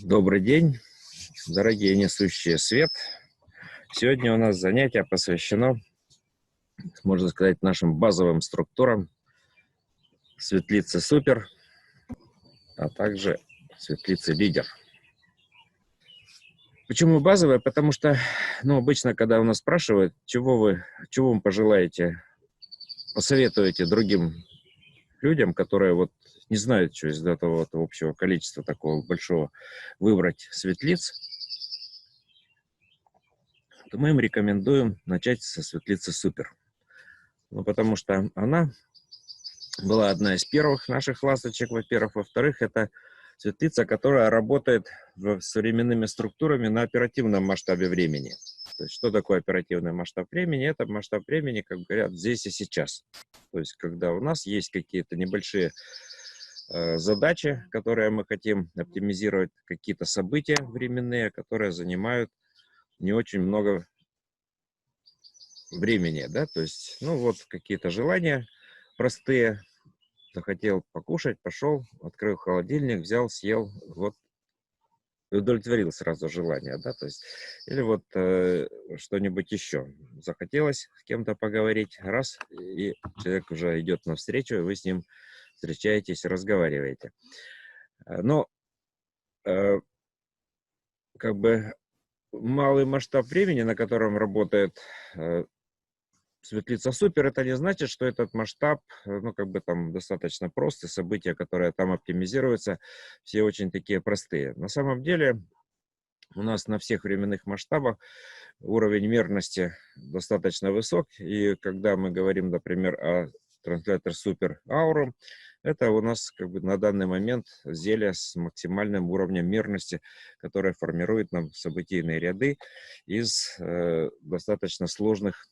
Добрый день, дорогие несущие свет. Сегодня у нас занятие посвящено, можно сказать, нашим базовым структурам светлицы Супер, а также светлицы Лидер. Почему базовая? Потому что, обычно, когда у нас спрашивают, чего вы пожелаете, посоветуете другим людям, которые вот не знают, что из этого вот общего количества такого большого выбрать светлиц, то мы им рекомендуем начать со светлицы Супер. Потому что она была одна из первых наших ласточек, во-первых. Во-вторых, это светлица, которая работает с временными структурами на оперативном масштабе времени. То есть, что такое оперативный масштаб времени? Это масштаб времени, как говорят, здесь и сейчас. То есть, когда у нас есть какие-то небольшие задачи, которые мы хотим оптимизировать, какие-то события временные, которые занимают не очень много времени, да, то есть, какие-то желания простые. Захотел покушать, пошел, открыл холодильник, взял, съел, вот, удовлетворил сразу желание, да, то есть, или вот что-нибудь еще. Захотелось с кем-то поговорить, раз, и человек уже идет навстречу, и вы с ним встречаетесь, разговариваете. Но, как бы, малый масштаб времени, на котором работает светлица Супер, это не значит, что этот масштаб, там достаточно прост, и события, которые там оптимизируются, все очень такие простые. На самом деле, у нас на всех временных масштабах уровень мерности достаточно высок, и когда мы говорим, например, о транслятор Super Aurum, это у нас на данный момент зелье с максимальным уровнем мерности, которое формирует нам событийные ряды из достаточно сложных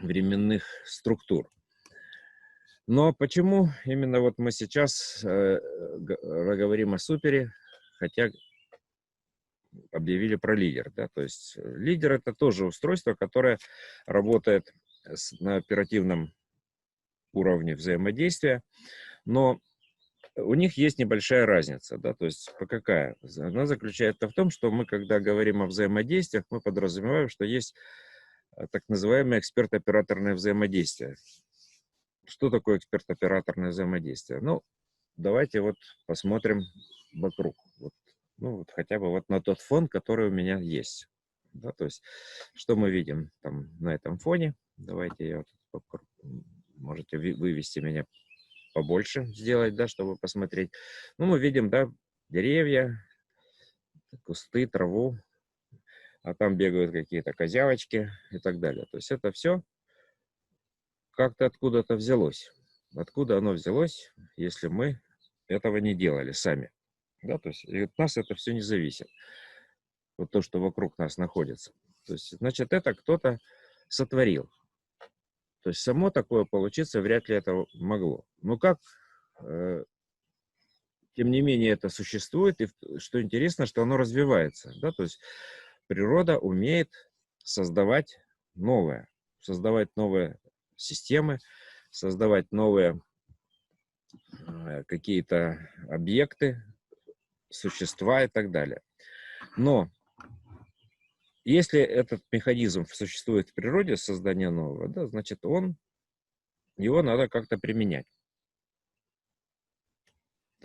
временных структур. Но почему именно вот мы сейчас говорим о супере, хотя объявили про лидер, да, то есть лидер это тоже устройство, которое работает на оперативном уровне взаимодействия, но у них есть небольшая разница, да, то есть какая? Она заключается в том, что мы, когда говорим о взаимодействиях, мы подразумеваем, что есть так называемое эксперт-операторное взаимодействие. Что такое эксперт-операторное взаимодействие? Давайте вот посмотрим вокруг. Вот хотя бы вот на тот фон, который у меня есть. Да, то есть, что мы видим там на этом фоне? Давайте я можете вывести меня побольше сделать, да, чтобы посмотреть. Мы видим, да, деревья, кусты, траву, а там бегают какие-то козявочки и так далее. То есть это все как-то откуда-то взялось. Откуда оно взялось, если мы этого не делали сами? Да, то есть и от нас это все не зависит. Вот то, что вокруг нас находится. То есть, значит, это кто-то сотворил. То есть само такое получиться вряд ли это могло. Но как, тем не менее, это существует, и что интересно, что оно развивается. Да? То есть природа умеет создавать новые системы, создавать новые какие-то объекты, существа и так далее. Но если этот механизм существует в природе, создания нового, да, значит, его надо как-то применять.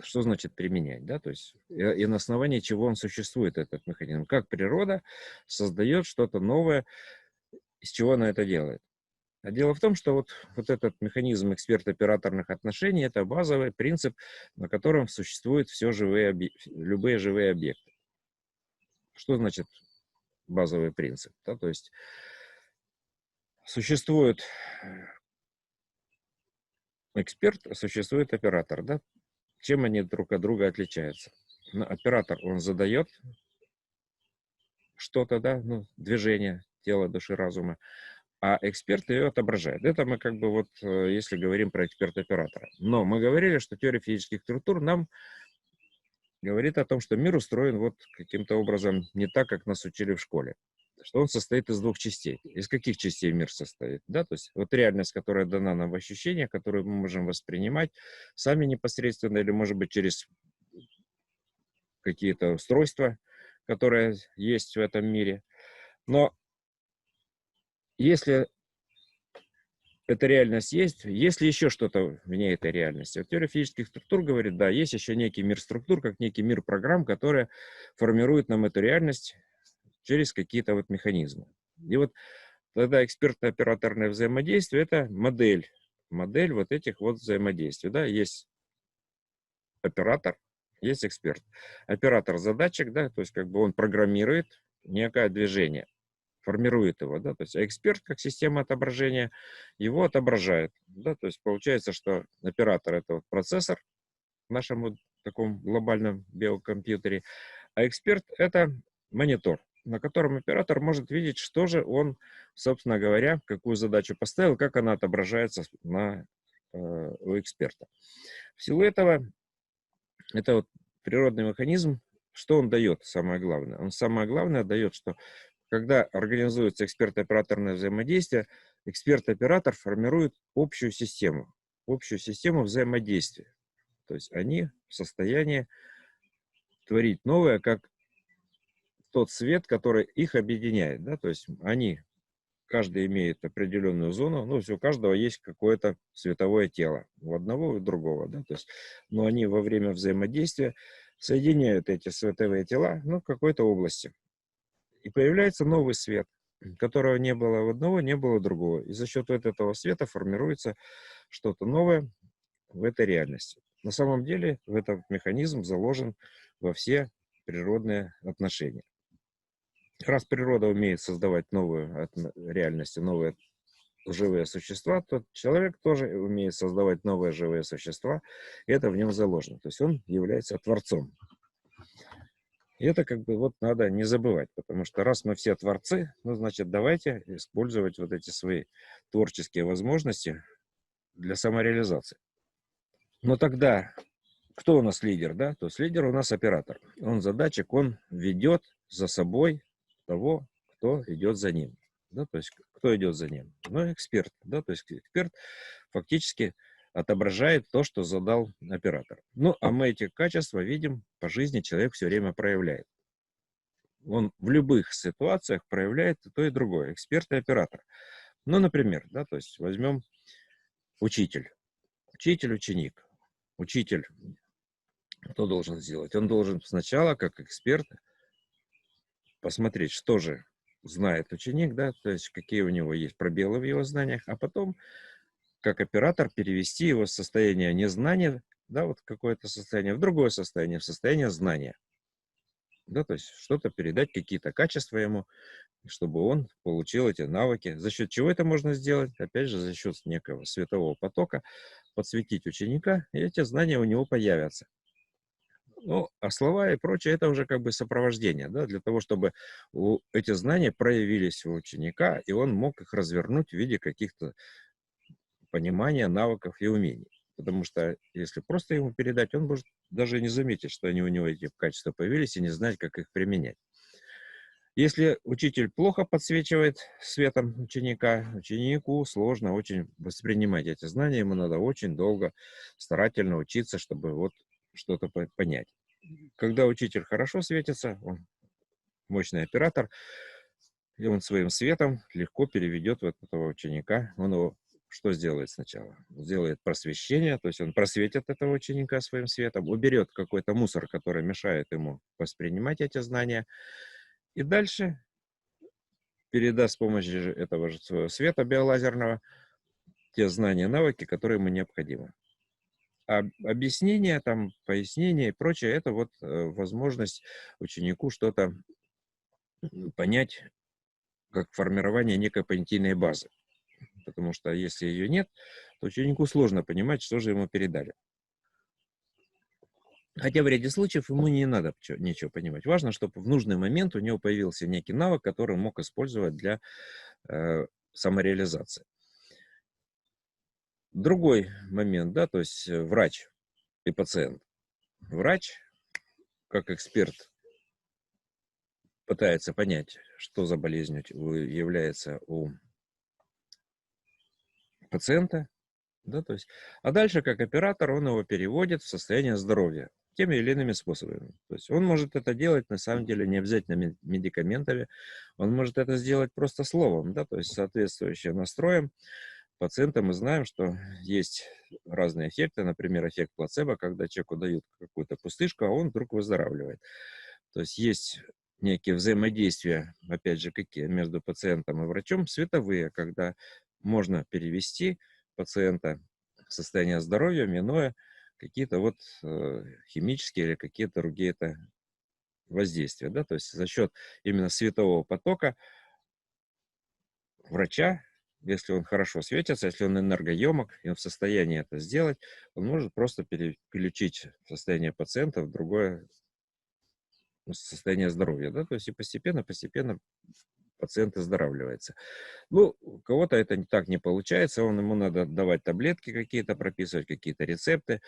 Что значит применять? Да? То есть, и на основании чего он существует, этот механизм. Как природа создает что-то новое, из чего она это делает. А дело в том, что вот этот механизм эксперт-операторных отношений – это базовый принцип, на котором существуют любые живые объекты. Что значит базовый принцип? Да? То есть существует эксперт, существует оператор. Да? Чем они друг от друга отличаются? Оператор, он задает что-то, да, движение тела, души, разума, а эксперт ее отображает. Это мы если говорим про эксперт-оператора. Но мы говорили, что теория физических структур нам говорит о том, что мир устроен вот каким-то образом не так, как нас учили в школе. Что он состоит из двух частей. Из каких частей мир состоит? Да? То есть вот реальность, которая дана нам в ощущениях, которую мы можем воспринимать сами непосредственно или, может быть, через какие-то устройства, которые есть в этом мире. Но если эта реальность есть ли еще что-то вне этой реальности? Вот теория физических структур говорит, да, есть еще некий мир структур, как некий мир программ, которые формируют нам эту реальность через какие-то вот механизмы. И вот тогда экспертно-операторное взаимодействие — это модель вот этих вот взаимодействий. Да? Есть оператор, есть эксперт. Оператор задатчик, да, то есть как бы он программирует некое движение, формирует его, да, то есть эксперт как система отображения его отображает, да, то есть получается, что оператор — это вот процессор в нашем вот таком глобальном биокомпьютере, а эксперт — это монитор, на котором оператор может видеть, что же он, собственно говоря, какую задачу поставил, как она отображается у эксперта. В силу этого, это вот природный механизм, что он дает, самое главное? Он самое главное дает, что когда организуется эксперт-операторное взаимодействие, эксперт-оператор формирует общую систему взаимодействия. То есть они в состоянии творить новое, как тот свет, который их объединяет. Да? То есть они, каждый имеет определенную зону, ну, у каждого есть какое-то световое тело, у одного и у другого. Да? То есть, но они во время взаимодействия соединяют эти световые тела, ну, в какой-то области. И появляется новый свет, которого не было у одного, не было у другого. И за счет вот этого света формируется что-то новое в этой реальности. На самом деле в этот механизм заложен во все природные отношения. Раз природа умеет создавать новую реальность, новые живые существа, то человек тоже умеет создавать новые живые существа, и это в нем заложено. То есть он является творцом. И это как бы вот надо не забывать, потому что раз мы все творцы, ну, значит, давайте использовать вот эти свои творческие возможности для самореализации. Но тогда кто у нас лидер, да? То есть лидер у нас оператор. Он задатчик, он ведет за собой того, кто идет за ним. Да? То есть кто идет за ним? Ну, эксперт. Да? То есть эксперт фактически отображает то, что задал оператор. Ну, а мы эти качества видим по жизни, человек все время проявляет. Он в любых ситуациях проявляет и то, и другое. Эксперт и оператор. Ну, например, да, то есть возьмем учитель. Учитель-ученик. Учитель что должен сделать? Он должен сначала, как эксперт, посмотреть, что же знает ученик, да, то есть какие у него есть пробелы в его знаниях, а потом, как оператор, перевести его с состояния незнания, да, вот какое-то состояние, в другое состояние, в состояние знания. Да, то есть что-то передать, какие-то качества ему, чтобы он получил эти навыки. За счет чего это можно сделать? Опять же, за счет некого светового потока подсветить ученика, и эти знания у него появятся. Ну, а слова и прочее — это уже как бы сопровождение, да, для того, чтобы эти знания проявились у ученика, и он мог их развернуть в виде каких-то понимания, навыков и умений. Потому что если просто ему передать, он может даже не заметить, что они у него, эти качества, появились, и не знать, как их применять. Если учитель плохо подсвечивает светом ученика, ученику сложно очень воспринимать эти знания, ему надо очень долго, старательно учиться, чтобы вот что-то понять. Когда учитель хорошо светится, он мощный оператор, и он своим светом легко переведет вот этого ученика. Он его что сделает сначала? Сделает просвещение, то есть он просветит этого ученика своим светом, уберет какой-то мусор, который мешает ему воспринимать эти знания, и дальше передаст с помощью этого же своего света биолазерного те знания, навыки, которые ему необходимы. А объяснение, там, пояснение и прочее — это вот возможность ученику что-то понять, как формирование некой понятийной базы. Потому что если ее нет, то ученику сложно понимать, что же ему передали. Хотя в ряде случаев ему не надо ничего понимать. Важно, чтобы в нужный момент у него появился некий навык, который он мог использовать для самореализации. Другой момент, да, то есть врач и пациент. Врач, как эксперт, пытается понять, что за болезнь является у пациента, да, то есть, а дальше, как оператор, он его переводит в состояние здоровья. теми или иными способами. То есть он может это делать, на самом деле, не обязательно медикаментами, он может это сделать просто словом, да, то есть соответствующим настроем. Пациента мы знаем, что есть разные эффекты, например, эффект плацебо, когда человеку дают какую-то пустышку, а он вдруг выздоравливает. То есть есть некие взаимодействия, опять же, какие между пациентом и врачом, световые, когда можно перевести пациента в состояние здоровья, минуя какие-то вот химические или какие-то другие-то воздействия, да, то есть за счет именно светового потока врача, если он хорошо светится, если он энергоемок, и он в состоянии это сделать, он может просто переключить состояние пациента в другое состояние здоровья, да, то есть и постепенно пациент оздоравливается. Ну, у кого-то это так не получается, ему надо давать таблетки какие-то, прописывать какие-то рецепты,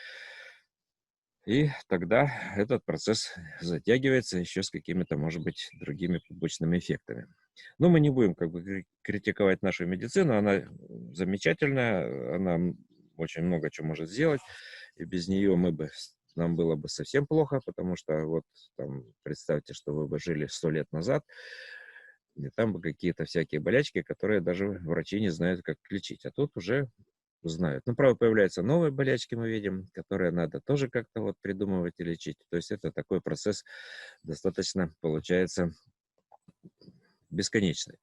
и тогда этот процесс затягивается еще с какими-то, может быть, другими побочными эффектами. Но мы не будем как бы критиковать нашу медицину, она замечательная, она очень много чего может сделать, и без нее нам было бы совсем плохо, потому что вот там, представьте, что вы бы жили 100 лет назад, и там бы какие-то всякие болячки, которые даже врачи не знают, как лечить. А тут уже знают. Ну, правда, появляются новые болячки, мы видим, которые надо тоже как-то вот придумывать и лечить. То есть это такой процесс достаточно, получается, бесконечный.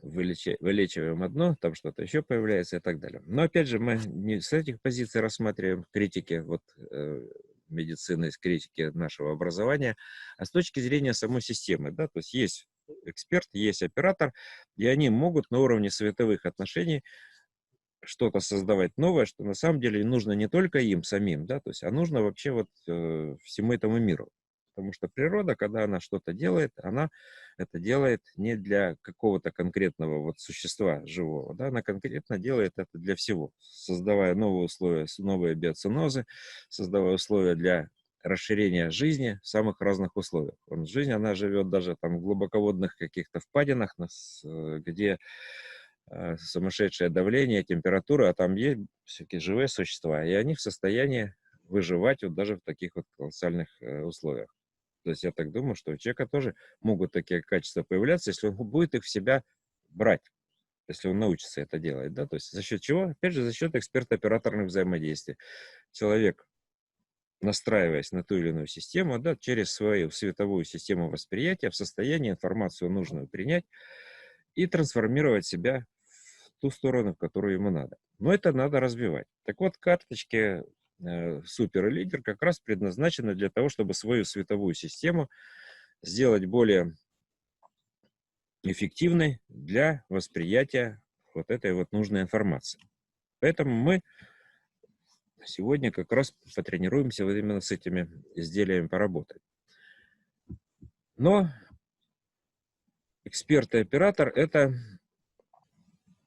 Вылечиваем одно, там что-то еще появляется и так далее. Но, опять же, мы не с этих позиций рассматриваем критики вот, медицины, с критики нашего образования, а с точки зрения самой системы. Да? То есть есть эксперт, есть оператор, и они могут на уровне световых отношений что-то создавать новое, что на самом деле нужно не только им самим, да, то есть, а нужно вообще вот всему этому миру. Потому что природа, когда она что-то делает, она это делает не для какого-то конкретного вот существа живого, да, она конкретно делает это для всего, создавая новые условия, новые биоценозы, создавая условия для расширения жизни в самых разных условиях. Жизнь, она живет даже там в глубоководных каких-то впадинах, где сумасшедшее давление, температура, а там есть всякие живые существа, и они в состоянии выживать вот даже в таких вот колоссальных условиях. То есть я так думаю, что у человека тоже могут такие качества появляться, если он будет их в себя брать, если он научится это делать, да, то есть за счет чего? Опять же, за счет эксперт-операторных взаимодействий. Человек, настраиваясь на ту или иную систему, да, через свою световую систему восприятия, в состоянии информацию нужную принять и трансформировать себя в ту сторону, в которую ему надо. Но это надо развивать. Так вот, карточки супер и лидер как раз предназначены для того, чтобы свою световую систему сделать более эффективной для восприятия вот этой вот нужной информации. Поэтому мы сегодня как раз потренируемся вот именно с этими изделиями поработать. Но эксперт и оператор — это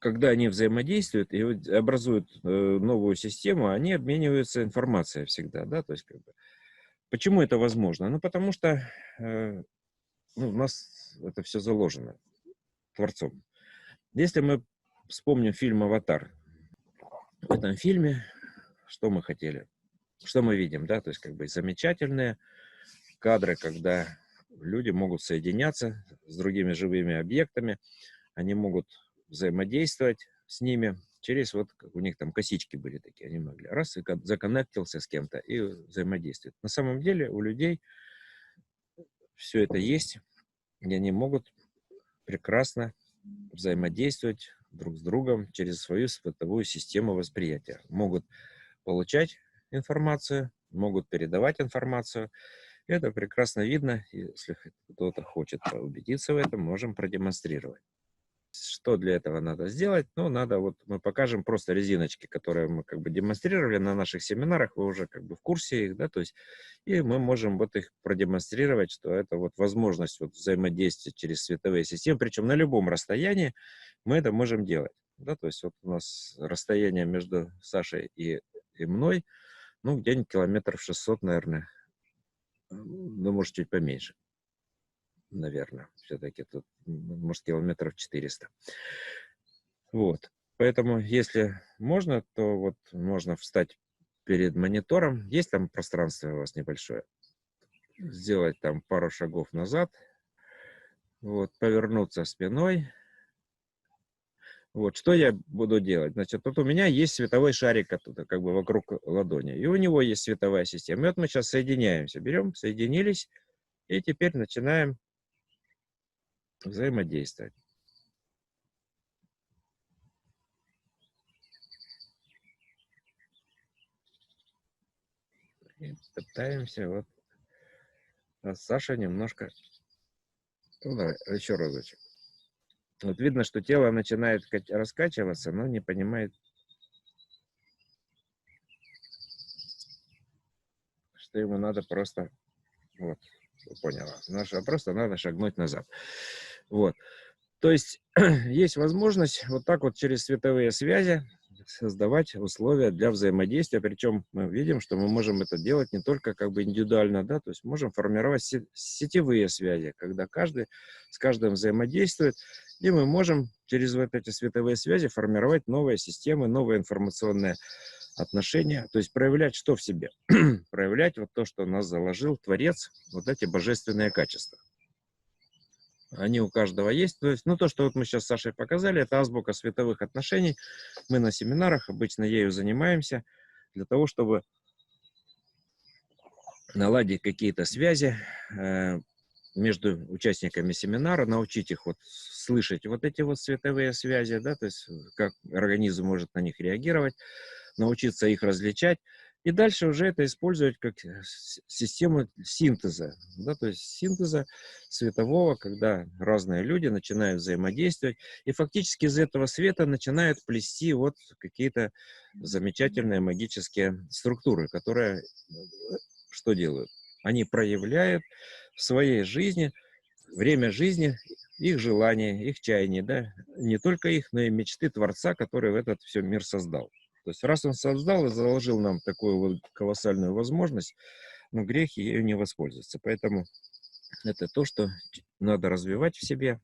когда они взаимодействуют и образуют новую систему, они обмениваются информацией всегда, да, то есть как бы. Почему это возможно? Ну, потому что у нас это все заложено Творцом. Если мы вспомним фильм «Аватар», в этом фильме что мы хотели? Что мы видим, да, то есть как бы замечательные кадры, когда люди могут соединяться с другими живыми объектами, они могут взаимодействовать с ними через вот, как у них там косички были такие, они могли раз и законнектился с кем-то и взаимодействует. На самом деле у людей все это есть, и они могут прекрасно взаимодействовать друг с другом через свою световую систему восприятия. Могут получать информацию, могут передавать информацию. Это прекрасно видно, если кто-то хочет убедиться в этом, можем продемонстрировать. Что для этого надо сделать? Ну, надо вот, мы покажем просто резиночки, которые мы как бы демонстрировали на наших семинарах, вы уже как бы в курсе их, да, то есть, и мы можем вот их продемонстрировать, что это вот возможность вот взаимодействия через световые системы, причем на любом расстоянии мы это можем делать, да, то есть вот у нас расстояние между Сашей и мной, ну, где-нибудь километров 600, наверное, ну, может, чуть поменьше, наверное, все-таки тут, может, километров 400. Вот. Поэтому, если можно, то вот можно встать перед монитором. Есть там пространство у вас небольшое. Сделать там пару шагов назад. Вот, повернуться спиной. Вот, что я буду делать? Значит, вот у меня есть световой шарик оттуда, как бы вокруг ладони. И у него есть световая система. И вот мы сейчас соединяемся. Берем, соединились. И теперь начинаем взаимодействовать. И пытаемся вот. А Саша немножко... Ну, давай, еще разочек. Вот видно, что тело начинает раскачиваться, но не понимает, что ему надо просто... Вот, поняла. Просто надо шагнуть назад. Вот. То есть есть возможность вот так вот через световые связи создавать условия для взаимодействия. Причем мы видим, что мы можем это делать не только как бы индивидуально, да, то есть можем формировать сетевые связи, когда каждый с каждым взаимодействует, и мы можем через вот эти световые связи формировать новые системы, новые информационные отношения, то есть проявлять что в себе? Проявлять вот то, что нас заложил Творец, вот эти божественные качества. Они у каждого есть. То есть, ну, то, что вот мы сейчас с Сашей показали, это азбука световых отношений. Мы на семинарах обычно ею занимаемся для того, чтобы наладить какие-то связи между участниками семинара, научить их вот слышать вот эти вот световые связи, да, то есть как организм может на них реагировать, научиться их различать. И дальше уже это использовать как систему синтеза, да, то есть синтеза светового, когда разные люди начинают взаимодействовать, и фактически из этого света начинают плести вот какие-то замечательные магические структуры, которые что делают? Они проявляют в своей жизни, время жизни, их желания, их чаяния, да, не только их, но и мечты Творца, который в этот все мир создал. То есть раз он создал и заложил нам такую вот колоссальную возможность, но грех ею не воспользоваться. Поэтому это то, что надо развивать в себе,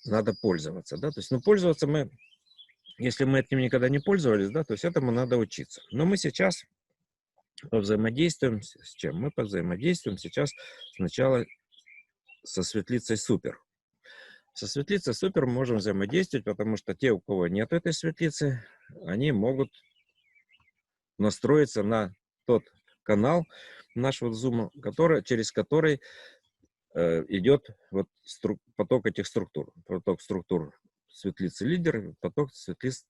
надо пользоваться, да, то есть, ну, пользоваться мы, если мы этим никогда не пользовались, да, то есть этому надо учиться. Но мы сейчас повзаимодействуем с чем? Мы повзаимодействуем сейчас сначала со светлицей супер. Со светлицей супер мы можем взаимодействовать, потому что те, у кого нет этой светлицы, они могут настроиться на тот канал нашего зума, через который идет вот поток этих структур. Поток структур светлицы лидер, поток светлиц.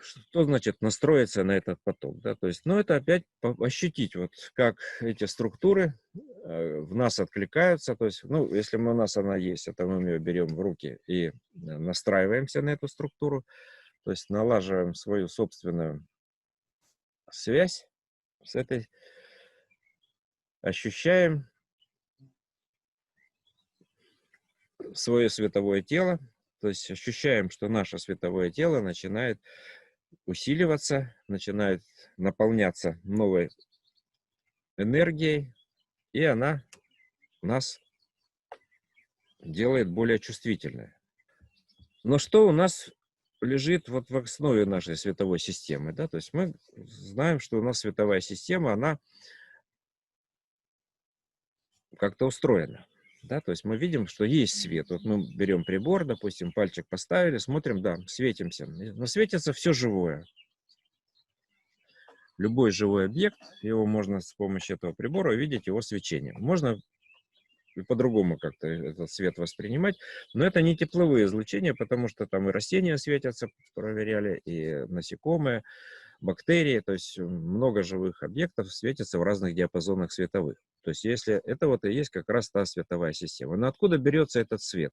Что значит настроиться на этот поток? Да? То есть, ну, это опять ощутить, вот как эти структуры в нас откликаются. То есть, ну, если у нас она есть, это мы ее берем в руки и настраиваемся на эту структуру. То есть налаживаем свою собственную связь с этой, ощущаем свое световое тело, то есть ощущаем, что наше световое тело начинает усиливаться, начинает наполняться новой энергией, и она нас делает более чувствительной. Но что у нас лежит вот в основе нашей световой системы? Да? То есть мы знаем, что у нас световая система, она как-то устроена. Да? То есть мы видим, что есть свет. Вот мы берем прибор, допустим, пальчик поставили, смотрим, да, светимся. Но светится все живое. Любой живой объект, его можно с помощью этого прибора увидеть его свечение. Можно и по-другому как-то этот свет воспринимать, но это не тепловые излучения, потому что там и растения светятся, проверяли, и насекомые, бактерии, то есть много живых объектов светятся в разных диапазонах световых. То есть если это вот и есть как раз та световая система. Но откуда берется этот свет?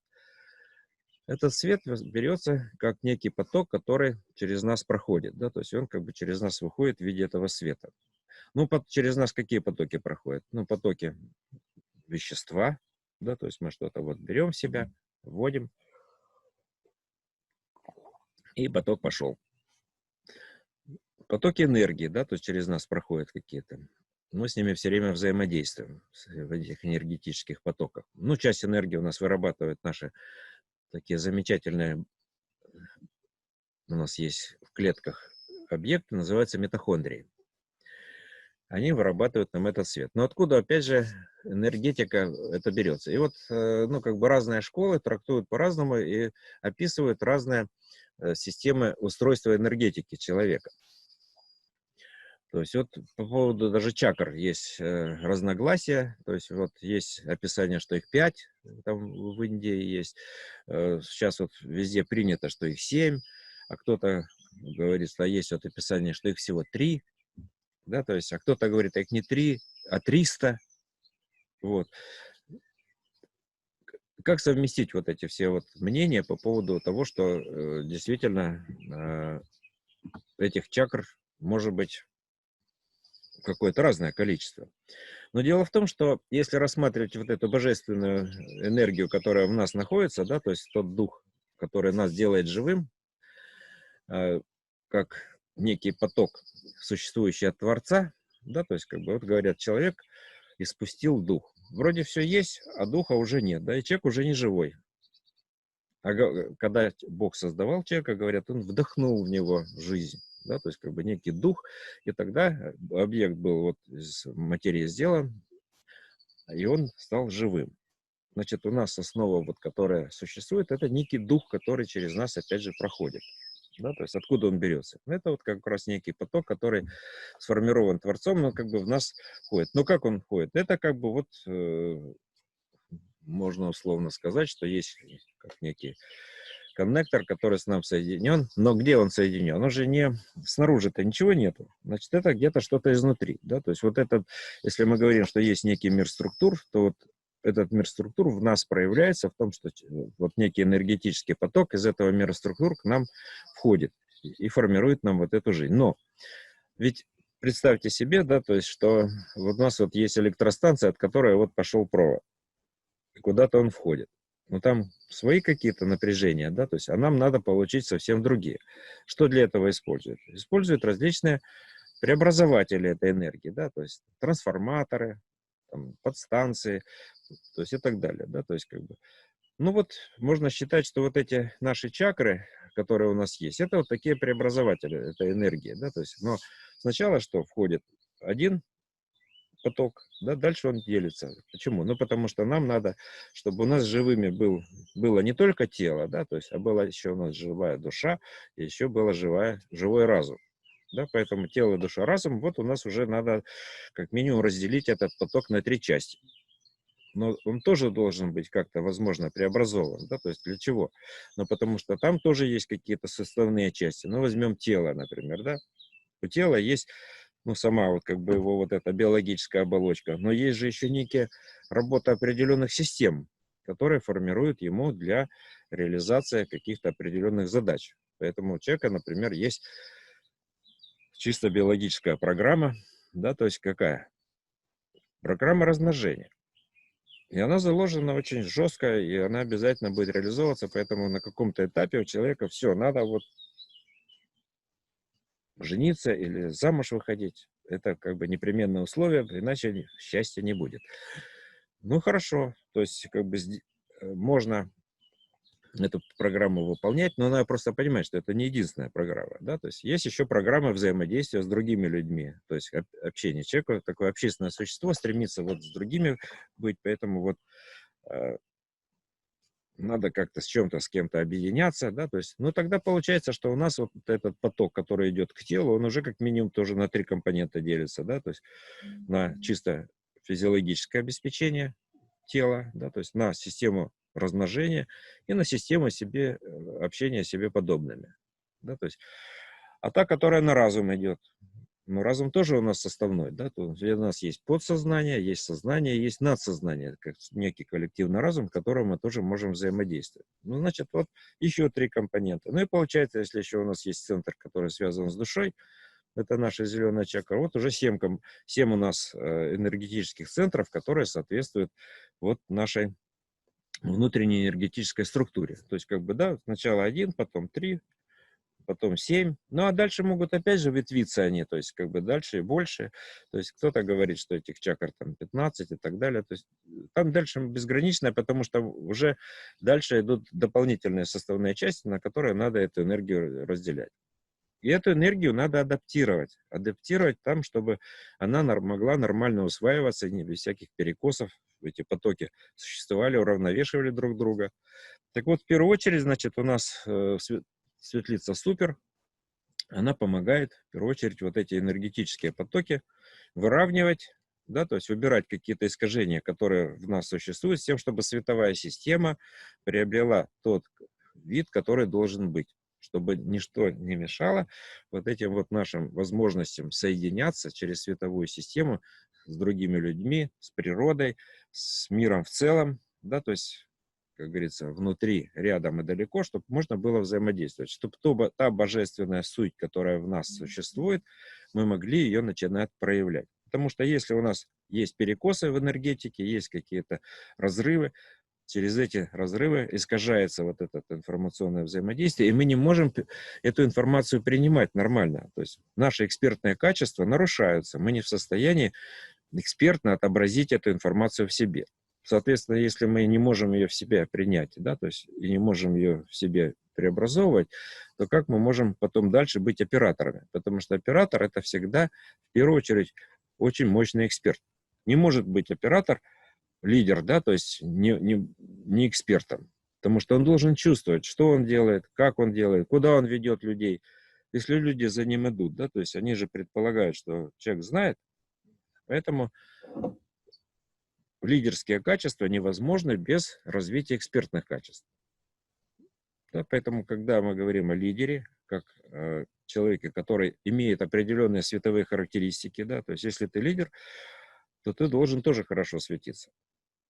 Этот свет берется как некий поток, который через нас проходит, да, то есть он как бы через нас выходит в виде этого света. Ну, через нас какие потоки проходят? Ну, потоки вещества, да, то есть мы что-то вот берем в себя, вводим, и поток пошел. Потоки энергии, да, то есть через нас проходят какие-то. Мы с ними все время взаимодействуем в этих энергетических потоках. Ну, часть энергии у нас вырабатывают наши такие замечательные, у нас есть в клетках объекты, называются митохондрии. они вырабатывают нам этот свет. Но откуда, опять же, энергетика это берется? И вот, ну, как бы разные школы трактуют по-разному и описывают разные системы устройства энергетики человека. То есть вот по поводу даже чакр есть разногласия. То есть вот есть описание, что их 5, там в Индии есть. Сейчас вот везде принято, что их 7, а кто-то говорит, что есть вот описание, что их всего 3, да, то есть, а кто-то говорит, их не 3, а 300. Вот. Как совместить вот эти все вот мнения по поводу того, что действительно этих чакр может быть какое-то разное количество. Но дело в том, что если рассматривать вот эту божественную энергию, которая в нас находится, да, то есть тот дух, который нас делает живым, э, как некий поток, существующий от Творца, да, то есть, как бы, вот говорят, человек испустил дух. Вроде все есть, а духа уже нет, да, и человек уже не живой. А когда Бог создавал человека, говорят, он вдохнул в него жизнь, да, то есть, как бы, некий дух, и тогда объект был вот из материи сделан, и он стал живым. Значит, у нас основа, вот, которая существует, это некий дух, который через нас, опять же, проходит. Да, то есть откуда он берется? Ну, это вот как раз некий поток, который сформирован Творцом, но как бы в нас входит. Но как он входит? Это как бы вот можно условно сказать, что есть как некий коннектор, который с нами соединен. Но где он соединен? Он же не снаружи-то ничего нету. Значит, это где-то что-то изнутри. Да? То есть вот этот, если мы говорим, что есть некий мир структур, то вот этот мир структур в нас проявляется в том, что вот некий энергетический поток из этого мира структур к нам входит и формирует нам вот эту жизнь. Но ведь представьте себе, да, то есть, что вот у нас вот есть электростанция, от которой вот пошел провод, и куда-то он входит. Но там свои какие-то напряжения, да, то есть, а нам надо получить совсем другие. Что для этого используют? Используют различные преобразователи этой энергии, да, то есть трансформаторы, там, подстанции, то есть и так далее, да, то есть как бы, ну вот можно считать, что вот эти наши чакры, которые у нас есть, это вот такие преобразователи этой энергии, да, то есть, но сначала что входит один поток, да, дальше он делится. Почему? Ну, потому что нам надо, чтобы у нас живыми было не только тело, да, то есть, а была еще у нас живая душа, и еще было живой разум. Да, поэтому тело, душа, разум, вот у нас уже надо как минимум разделить этот поток на 3 части. Но он тоже должен быть как-то, возможно, преобразован, да, то есть для чего? Ну, потому что там тоже есть какие-то составные части. Ну, возьмем тело, например, да. У тела есть, ну, сама вот как бы его вот эта биологическая оболочка, но есть же еще некие работа определенных систем, которые формируют ему для реализации каких-то определенных задач. Поэтому у человека, например, есть чисто биологическая программа, да, то есть какая? Программа размножения. И она заложена очень жестко, и она обязательно будет реализовываться, поэтому на каком-то этапе у человека все, надо вот жениться или замуж выходить. Это как бы непременное условие, иначе счастья не будет. Ну, хорошо, то есть как бы можно эту программу выполнять, но надо просто понимать, что это не единственная программа, да, то есть есть еще программа взаимодействия с другими людьми, то есть общение человека, такое общественное существо, стремится вот с другими быть, поэтому вот э, надо как-то с чем-то, с кем-то объединяться, да, то есть, ну, тогда получается, что у нас вот этот поток, который идет к телу, он уже как минимум тоже на 3 компонента делится, да, то есть на чисто физиологическое обеспечение тела, да, то есть на систему размножения и на систему общения с себе подобными, да, то есть, а та, которая на разум идет, ну, разум тоже у нас составной, да, то есть у нас есть подсознание, есть сознание, есть надсознание, как некий коллективный разум, к которому мы тоже можем взаимодействовать. Ну, значит, вот еще 3 компонента. Ну и получается, если еще у нас есть центр, который связан с душой, это наша зеленая чакра, вот уже 7 у нас энергетических центров, которые соответствуют вот нашей внутренней энергетической структуре. То есть, как бы, да, сначала 1, потом 3, потом 7. Ну, а дальше могут опять же ветвиться они, то есть, как бы, дальше и больше. То есть, кто-то говорит, что этих чакр там 15 и так далее. То есть, там дальше безграничное, потому что уже дальше идут дополнительные составные части, на которые надо эту энергию разделять. И эту энергию надо адаптировать. Адаптировать там, чтобы она могла нормально усваиваться, не без всяких перекосов. Эти потоки существовали, уравновешивали друг друга. Так вот, в первую очередь, значит, у нас светлица супер. Она помогает, в первую очередь, вот эти энергетические потоки выравнивать, да, то есть убирать какие-то искажения, которые в нас существуют, с тем, чтобы световая система приобрела тот вид, который должен быть, чтобы ничто не мешало вот этим вот нашим возможностям соединяться через световую систему с другими людьми, с природой, с миром в целом, да, то есть, как говорится, внутри, рядом и далеко, чтобы можно было взаимодействовать, чтобы та божественная суть, которая в нас существует, мы могли ее начинать проявлять. Потому что если у нас есть перекосы в энергетике, есть какие-то разрывы, через эти разрывы искажается вот это информационное взаимодействие, и мы не можем эту информацию принимать нормально. То есть наши экспертные качества нарушаются. Мы не в состоянии экспертно отобразить эту информацию в себе. Соответственно, если мы не можем ее в себе принять, да, то есть и не можем ее в себе преобразовывать, то как мы можем потом дальше быть операторами? Потому что оператор — это всегда, в первую очередь, очень мощный эксперт. Не может быть оператор лидер, да, то есть не экспертом. Потому что он должен чувствовать, что он делает, как он делает, куда он ведет людей. Если люди за ним идут, да, то есть они же предполагают, что человек знает, поэтому лидерские качества невозможны без развития экспертных качеств. Да, поэтому, когда мы говорим о лидере, как человеке, который имеет определенные световые характеристики, да, то есть если ты лидер, то ты должен тоже хорошо светиться.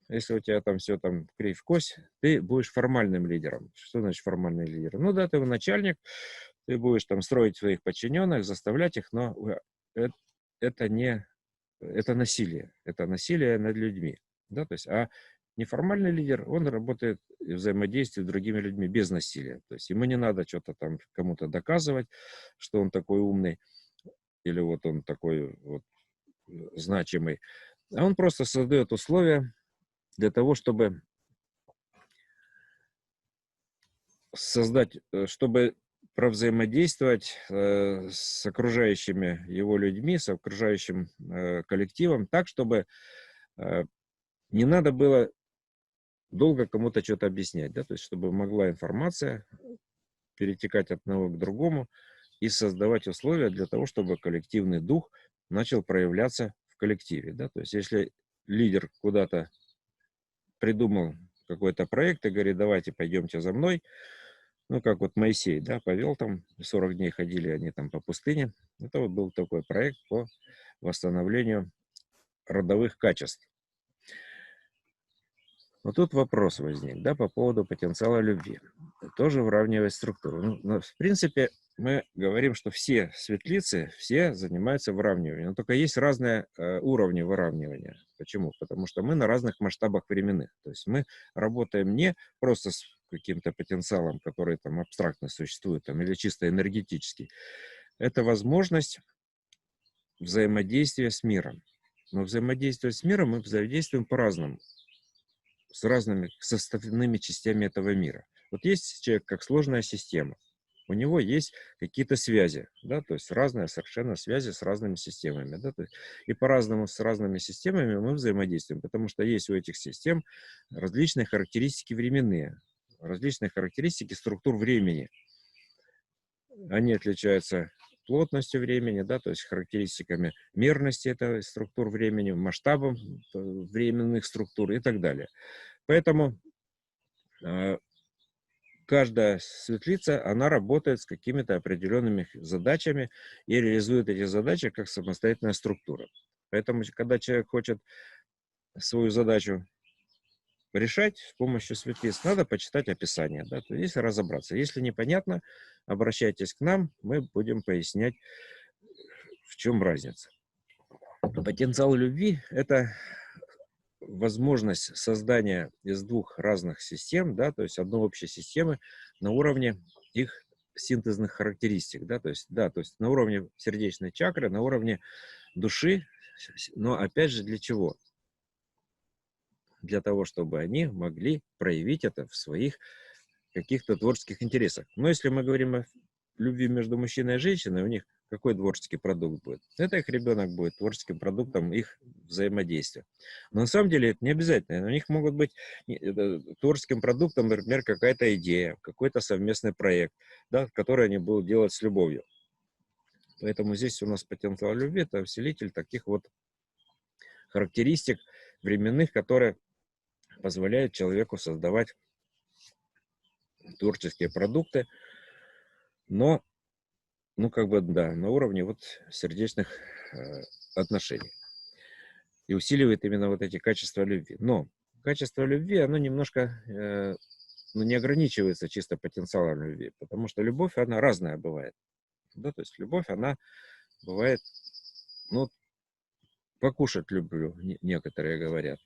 Если у тебя там все там кривь-кось, ты будешь формальным лидером. Что значит формальный лидер? Ну да, ты начальник, ты будешь там строить своих подчиненных, заставлять их, но э- это не это насилие. Это насилие над людьми. Да, то есть, а неформальный лидер, он работает и взаимодействует с другими людьми без насилия. То есть ему не надо что-то там кому-то доказывать, что он такой умный, или вот он такой вот значимый. А он просто создает условия для того, чтобы чтобы провзаимодействовать с окружающими его людьми, с окружающим коллективом так, чтобы э, не надо было долго кому-то что-то объяснять, да, то есть чтобы могла информация перетекать от одного к другому и создавать условия для того, чтобы коллективный дух начал проявляться в коллективе, да, то есть если лидер куда-то придумал какой-то проект и говорит, давайте пойдемте за мной, ну, как вот Моисей, да, повел там, 40 дней ходили они там по пустыне. Это вот был такой проект по восстановлению родовых качеств. Но тут вопрос возник, да, по поводу потенциала любви. Тоже выравнивать структуру. Ну, в принципе, мы говорим, что все светлицы, все занимаются выравниванием. Но только есть разные уровни выравнивания. Почему? Потому что мы на разных масштабах временных. То есть мы работаем не просто с каким-то потенциалом, который там абстрактно существует, там, или чисто энергетический. Это возможность взаимодействия с миром. Но взаимодействие с миром мы взаимодействуем по-разному, с разными составными частями этого мира. Вот есть человек как сложная система. У него есть какие-то связи, да, то есть разные совершенно связи с разными системами, да, то есть, и по-разному с разными системами мы взаимодействуем, потому что есть у этих систем различные характеристики временные, различные характеристики структур времени. Они отличаются плотностью времени, да, то есть характеристиками мерности этой структур времени, масштабом временных структур и так далее. Поэтому каждая светлица, она работает с какими-то определенными задачами и реализует эти задачи как самостоятельная структура. Поэтому, когда человек хочет свою задачу решать с помощью светлиц, надо почитать описание, да, то есть разобраться. Если непонятно, обращайтесь к нам, мы будем пояснять, в чем разница. Потенциал любви — это возможность создания из двух разных систем, да, то есть одной общей системы на уровне их синтезных характеристик, да, то есть на уровне сердечной чакры, на уровне души, но опять же для чего? Для того, чтобы они могли проявить это в своих каких-то творческих интересах. Но если мы говорим любви между мужчиной и женщиной, у них какой творческий продукт будет? Это их ребенок будет творческим продуктом их взаимодействия. Но на самом деле это не обязательно. У них могут быть творческим продуктом, например, какая-то идея, какой-то совместный проект, да, который они будут делать с любовью. Поэтому здесь у нас потенциал любви – это усилитель таких вот характеристик временных, которые позволяют человеку создавать творческие продукты, но, ну, как бы, да, на уровне вот сердечных отношений. И усиливает именно вот эти качества любви. Но качество любви, оно немножко ну, не ограничивается чисто потенциалом любви, потому что любовь, она разная бывает. Да, то есть любовь, она бывает, ну, покушать люблю, некоторые говорят.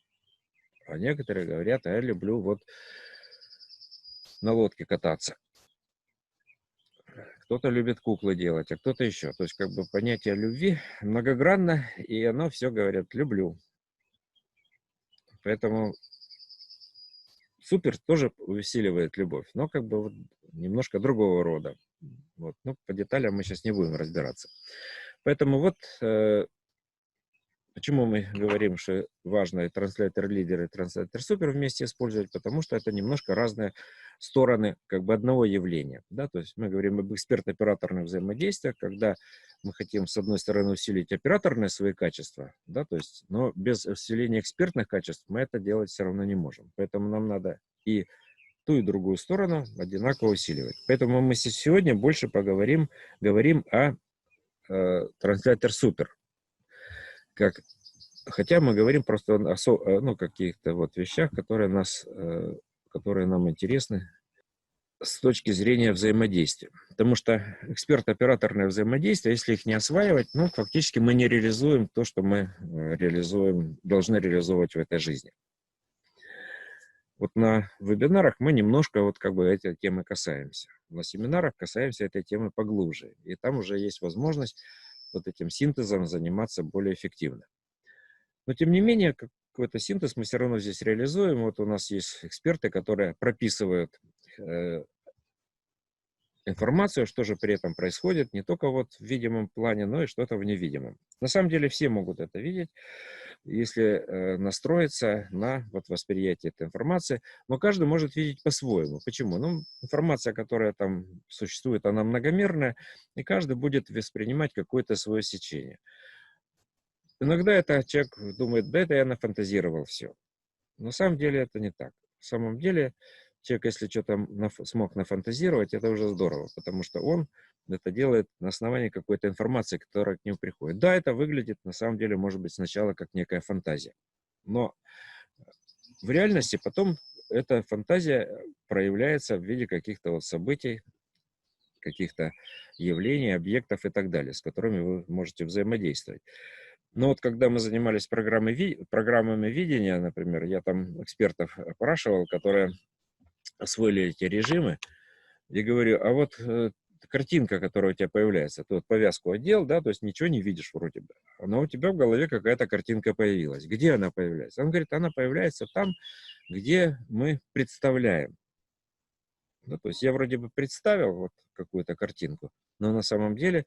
А некоторые говорят, а я люблю вот на лодке кататься. Кто-то любит куклы делать, а кто-то еще. То есть, как бы, понятие любви многогранно, и оно все говорят «люблю». Поэтому супер тоже усиливает любовь, но как бы вот немножко другого рода. Вот. Ну, по деталям мы сейчас не будем разбираться. Поэтому вот почему мы говорим, что важно и транслятор-лидер, и транслятор-супер вместе использовать, потому что это немножко разные стороны как бы одного явления. Да? То есть мы говорим об эксперт-операторных взаимодействиях, когда мы хотим, с одной стороны, усилить операторные свои качества, да? То есть, но без усиления экспертных качеств мы это делать все равно не можем. Поэтому нам надо и ту, и другую сторону одинаково усиливать. Поэтому мы сегодня больше говорим о транслятор-супер. Хотя мы говорим просто о ну, каких-то вот вещах, которые нам интересны с точки зрения взаимодействия. Потому что эксперт-операторное взаимодействие, если их не осваивать, ну, фактически мы не реализуем то, что мы должны реализовывать в этой жизни. Вот на вебинарах мы немножко вот как бы этой темы касаемся. На семинарах касаемся этой темы поглубже. И там уже есть возможность вот этим синтезом заниматься более эффективно. Но, тем не менее, какой-то синтез мы все равно здесь реализуем. Вот у нас есть эксперты, которые прописывают информацию, что же при этом происходит, не только вот в видимом плане, но и что-то в невидимом. На самом деле все могут это видеть, если настроиться на вот восприятие этой информации, но каждый может видеть по-своему. Почему? Ну, информация, которая там существует, она многомерная, и каждый будет воспринимать какое-то свое сечение. Иногда это человек думает, да это я нафантазировал все. На самом деле это не так. В самом деле человек, если что-то смог нафантазировать, это уже здорово, потому что он это делает на основании какой-то информации, которая к нему приходит. Да, это выглядит, на самом деле, может быть, сначала как некая фантазия. Но в реальности потом эта фантазия проявляется в виде каких-то вот событий, каких-то явлений, объектов и так далее, с которыми вы можете взаимодействовать. Но вот когда мы занимались программами видения, например, я там экспертов опрашивал, которые освоили эти режимы, и говорю, а вот картинка, которая у тебя появляется, ты вот повязку одел, да, то есть ничего не видишь вроде бы, но у тебя в голове какая-то картинка появилась. Где она появляется? Он говорит, она появляется там, где мы представляем. Ну, то есть я вроде бы представил вот какую-то картинку, но на самом деле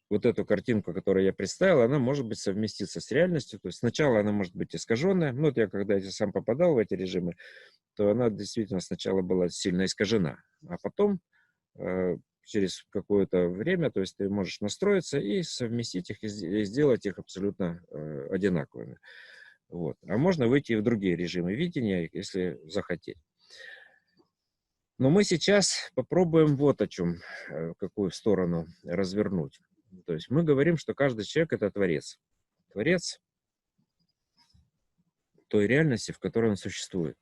вот эту картинку, которую я представил, она может быть совместиться с реальностью. То есть сначала она может быть искаженная. Ну, вот я когда сам попадал в эти режимы, то она действительно сначала была сильно искажена. А потом, через какое-то время, то есть ты можешь настроиться и совместить их, и сделать их абсолютно одинаковыми. Вот. А можно выйти и в другие режимы видения, если захотеть. Но мы сейчас попробуем вот о чем, какую сторону развернуть. То есть мы говорим, что каждый человек – это творец. Творец той реальности, в которой он существует.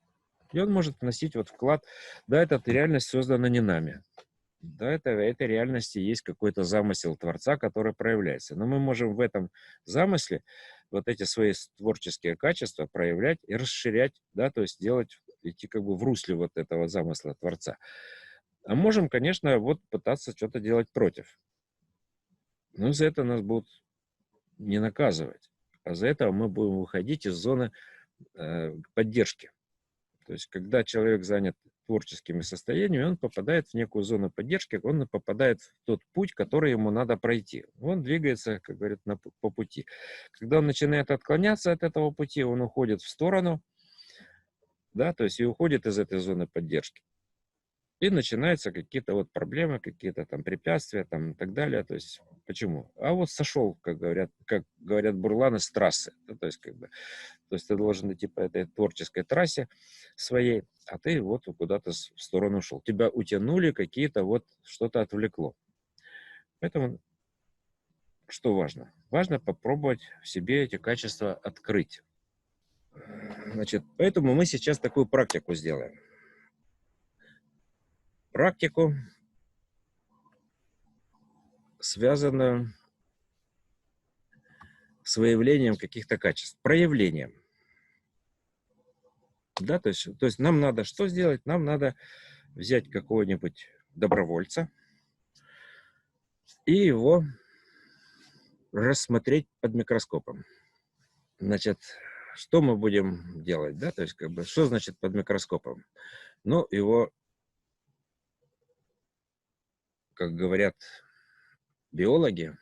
И он может вносить вот вклад, да, эта реальность создана не нами. Да, этой реальности есть какой-то замысел Творца, который проявляется. Но мы можем в этом замысле вот эти свои творческие качества проявлять и расширять, да, то есть идти как бы в русле вот этого замысла Творца. А можем, конечно, вот пытаться что-то делать против. Но за это нас будут не наказывать, а за это мы будем выходить из зоны поддержки. То есть, когда человек занят творческими состояниями, он попадает в некую зону поддержки, он попадает в тот путь, который ему надо пройти. Он двигается, как говорят, по пути. Когда он начинает отклоняться от этого пути, он уходит в сторону, да, то есть и уходит из этой зоны поддержки. И начинаются какие-то вот проблемы, какие-то там препятствия там и так далее. То есть почему? А вот сошел, как говорят бурланы, с трассы. Да, то есть то есть ты должен идти по этой творческой трассе своей, а ты вот куда-то в сторону ушел. Тебя утянули какие-то вот, что-то отвлекло. Поэтому что важно? Важно попробовать в себе эти качества открыть. Значит, поэтому мы сейчас такую практику сделаем. Практику, связанную с выявлением каких-то качеств, проявлением. Да, то есть нам надо что сделать? Нам надо взять какого-нибудь добровольца и его рассмотреть под микроскопом. Значит, что мы будем делать, да, то есть что значит под микроскопом? Ну, его, как говорят биологи,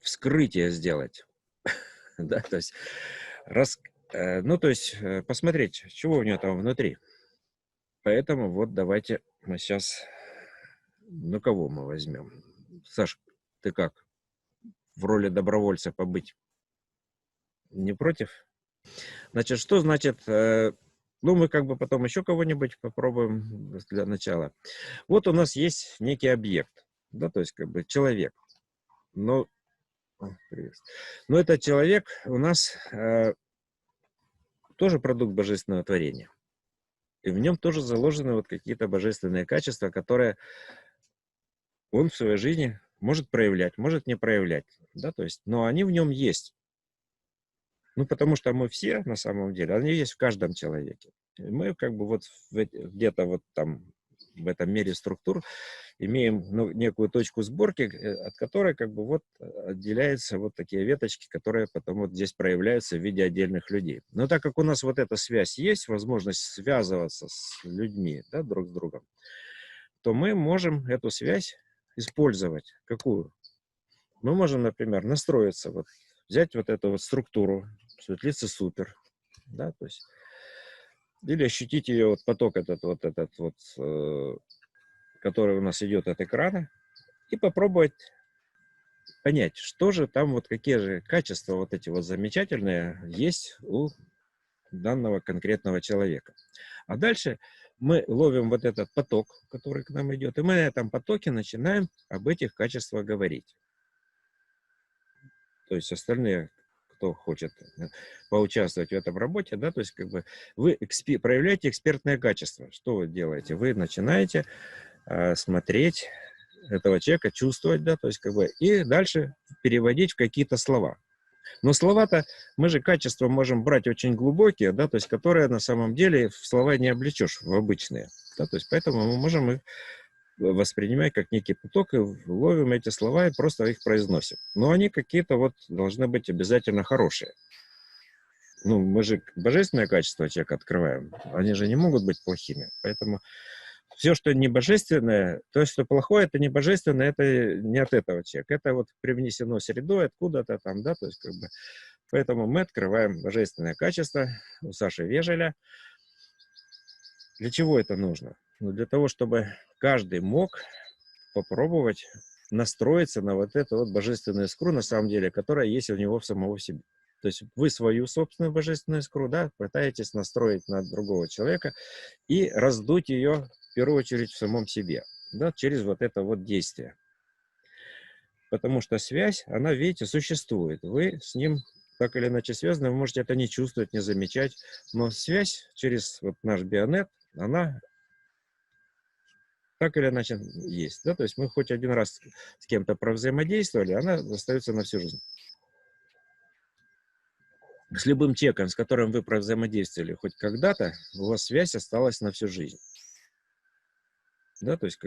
вскрытие сделать, да, то есть посмотреть, чего у него там внутри. Поэтому вот давайте мы сейчас, ну кого мы возьмем? Саш, ты как? В роли добровольца побыть не против? Значит, что значит, ну мы потом еще кого-нибудь попробуем для начала. Вот у нас есть некий объект, да, то есть человек. Но, привет. Но этот человек у нас тоже продукт божественного творения. И в нем тоже заложены вот какие-то божественные качества, которые он в своей жизни может проявлять, может не проявлять, да, то есть, но они в нем есть. Ну, потому что мы все, на самом деле, они есть в каждом человеке. И мы вот где-то вот там в этом мире структур имеем некую точку сборки, от которой вот отделяются вот такие веточки, которые потом вот здесь проявляются в виде отдельных людей. Но так как у нас вот эта связь есть, возможность связываться с людьми, да, друг с другом, то мы можем эту связь использовать. Какую? Мы можем, например, настроиться, взять вот эту вот структуру, светлица супер, да, то есть, или ощутить ее вот поток этот который у нас идет от экрана, и попробовать понять, что же там, вот какие же качества вот эти вот замечательные есть у данного конкретного человека. А дальше мы ловим вот этот поток, который к нам идет, и мы на этом потоке начинаем об этих качествах говорить. То есть остальные, кто хочет поучаствовать в этом работе, да, то есть вы проявляете экспертное качество. Что вы делаете? Вы начинаете смотреть этого человека, чувствовать, да, то есть и дальше переводить в какие-то слова. Но слова-то, мы же качества можем брать очень глубокие, да, то есть которые на самом деле в слова не облечешь в обычные, да, то есть поэтому мы можем их воспринимать как некий поток и ловим эти слова и просто их произносим. Но они какие-то вот должны быть обязательно хорошие. Ну, мы же божественное качество человека открываем, они же не могут быть плохими, поэтому все, что не божественное, то, что плохое, это не божественное, это не от этого человека. Это вот привнесено средой откуда-то там, да, то есть Поэтому мы открываем божественное качество у Саши Вежеля. Для чего это нужно? Ну, для того, чтобы каждый мог попробовать настроиться на вот эту вот божественную искру, на самом деле, которая есть у него в самого себе. То есть вы свою собственную божественную искру, да, пытаетесь настроить на другого человека и раздуть ее, в первую очередь, в самом себе, да, через вот это вот действие. Потому что связь, она, видите, существует. Вы с ним так или иначе связаны, вы можете это не чувствовать, не замечать, но связь через вот наш бионет, она так или иначе есть. Да? То есть мы хоть один раз с кем-то провзаимодействовали, она остается на всю жизнь. С любым человеком, с которым вы провзаимодействовали хоть когда-то, у вас связь осталась на всю жизнь. Да, то есть